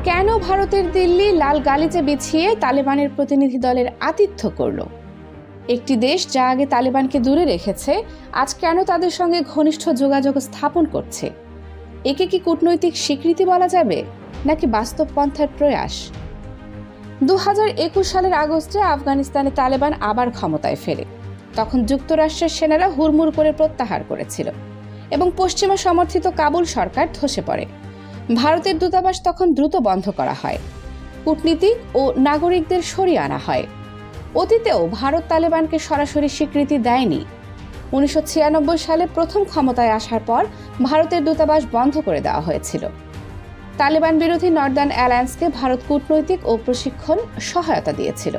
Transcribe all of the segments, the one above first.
কেন ভারতের দিল্লি লাল গালিচা বিছিয়ে তালেবানের প্রতিনিধি দলের আতিথ্য করল? একটি দেশ যা আগে তালেবানকে দূরে রেখেছে, আজ কেন তাদের সঙ্গে ঘনিষ্ঠ যোগাযোগ স্থাপন করছে? একে কি কূটনৈতিক স্বীকৃতি বলা যাবে, নাকি বাস্তব পন্থার প্রয়াস? 2021 সালের আগস্টে আফগানিস্তানে তালেবান আবার ক্ষমতায় ফেরে। তখন যুক্তরাষ্ট্রের সেনারা হুড়মুড় করে প্রত্যাহার করেছিল এবং পশ্চিমা সমর্থিত কাবুল সরকার ধসে পড়ে। ভারতের দূতাবাস তখন দ্রুত বন্ধ করা হয়, কূটনীতিক ও নাগরিকদের সরিয়ে আনা হয়। অতীতেও ভারত তালেবানকে সরাসরি স্বীকৃতি দেয়নি। 1996 সালে প্রথম ক্ষমতায় আসার পর ভারতের দূতাবাস বন্ধ করে দেওয়া হয়েছিল। তালেবান বিরোধী নর্দার্ন অ্যালায়েন্সকে ভারত কূটনৈতিক ও প্রশিক্ষণ সহায়তা দিয়েছিল।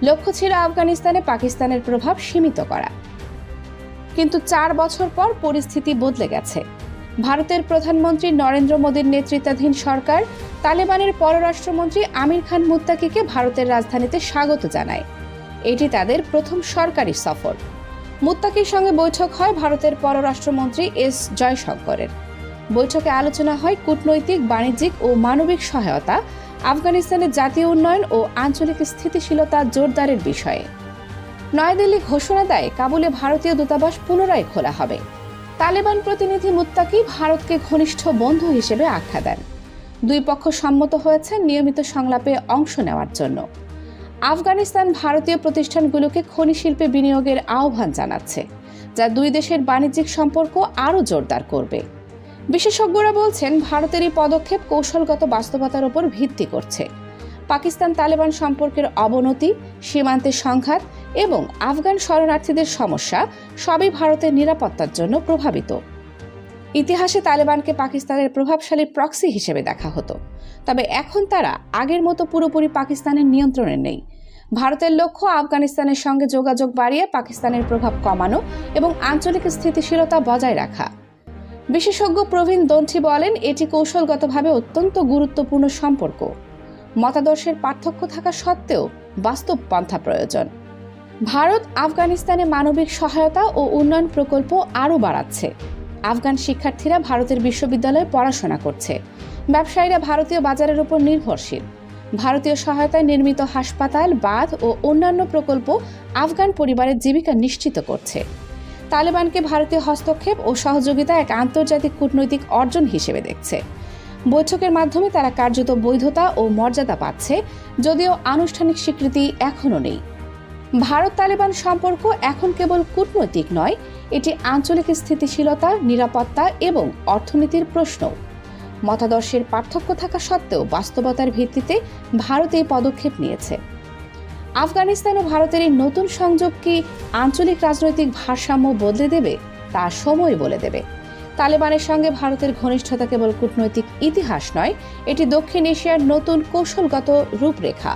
লক্ষ্য ছিল আফগানিস্তানে পাকিস্তানের প্রভাব সীমিত করা। কিন্তু 4 বছর পর পরিস্থিতি বদলে গেছে। ভারতের প্রধানমন্ত্রী নরেন্দ্র মোদীর নেতৃত্বাধীন সরকার তালেবানের পররাষ্ট্রমন্ত্রী আমির খান মুত্তাকিকে ভারতের রাজধানীতে স্বাগত জানায়। এটি তাদের প্রথম সরকারি সফর। মুত্তাকির সঙ্গে বৈঠক হয় ভারতের পররাষ্ট্রমন্ত্রী এস জয়শঙ্করের। বৈঠকে আলোচনা হয় কূটনৈতিক, বাণিজ্যিক ও মানবিক সহায়তা, আফগানিস্তানের জাতীয় উন্নয়ন ও আঞ্চলিক স্থিতিশীলতা জোরদারের বিষয়ে। নয়াদিল্লি ঘোষণা দেয় কাবুলে ভারতীয় দূতাবাস পুনরায় খোলা হবে। তালেবান প্রতিনিধি মুত্তাকি ভারতকে ঘনিষ্ঠ বন্ধু হিসেবে আখ্যা দেন। দুই পক্ষ সম্মত হয়েছে নিয়মিত সংলাপে অংশ নেওয়ার জন্য। আফগানিস্তান ভারতীয় প্রতিষ্ঠানগুলোকে খনি শিল্পে বিনিয়োগের আহ্বান জানাচ্ছে, যা দুই দেশের বাণিজ্যিক সম্পর্ক আরও জোরদার করবে। বিশেষজ্ঞরা বলছেন, ভারতের এই পদক্ষেপ কৌশলগত বাস্তবতার উপর ভিত্তি করছে। পাকিস্তান তালেবান সম্পর্কের অবনতি, সীমান্তের সংঘাত এবং আফগান শরণার্থীদের সমস্যা সবই ভারতের নিরাপত্তার জন্য প্রভাবিত। ইতিহাসে তালেবানকে পাকিস্তানের প্রভাবশালী প্রক্সি হিসেবে দেখা হতো, তবে এখন তারা আগের মতো পুরোপুরি পাকিস্তানের নিয়ন্ত্রণে নেই। ভারতের লক্ষ্য আফগানিস্তানের সঙ্গে যোগাযোগ বাড়িয়ে পাকিস্তানের প্রভাব কমানো এবং আঞ্চলিক স্থিতিশীলতা বজায় রাখা। বিশেষজ্ঞ প্রবীণ দন্থি বলেন, এটি কৌশলগতভাবে অত্যন্ত গুরুত্বপূর্ণ সম্পর্ক। মতাদর্শের পার্থক্য থাকা সত্ত্বেও বাস্তব পন্থা প্রয়োজন। ভারত আফগানিস্তানে মানবিক সহায়তা ও উন্নয়ন প্রকল্প আরও বাড়াচ্ছে। আফগান শিক্ষার্থীরা ভারতের বিশ্ববিদ্যালয়ে পড়াশোনা করছে। ব্যবসায়ীরা ভারতীয় বাজারের উপর নির্ভরশীল। ভারতীয় সহায়তায় নির্মিত হাসপাতাল, বাঁধ ও অন্যান্য প্রকল্প আফগান পরিবারের জীবিকা নিশ্চিত করছে। তালেবানকে ভারতীয় হস্তক্ষেপ ও সহযোগিতা এক আন্তর্জাতিক কূটনৈতিক অর্জন হিসেবে দেখছে। বৈঠকের মাধ্যমে তারা কার্যত বৈধতা ও মর্যাদা পাচ্ছে, যদিও আনুষ্ঠানিক স্বীকৃতি এখনও নেই। ভারত তালেবান সম্পর্ক এখন কেবল কূটনৈতিক নয়, এটি আঞ্চলিক স্থিতিশীলতা, নিরাপত্তা এবং অর্থনীতির প্রশ্ন। মতাদর্শের পার্থক্য থাকা সত্ত্বেও বাস্তবতার ভিত্তিতে ভারত এই পদক্ষেপ নিয়েছে। আফগানিস্তান ও ভারতের এই নতুন সংযোগ কি আঞ্চলিক রাজনৈতিক ভারসাম্য বদলে দেবে, তা সময় বলে দেবে। তালেবানের সঙ্গে ভারতের ঘনিষ্ঠতা কেবল কূটনৈতিক ইতিহাস নয়, এটি দক্ষিণ এশিয়ার নতুন কৌশলগত রূপরেখা।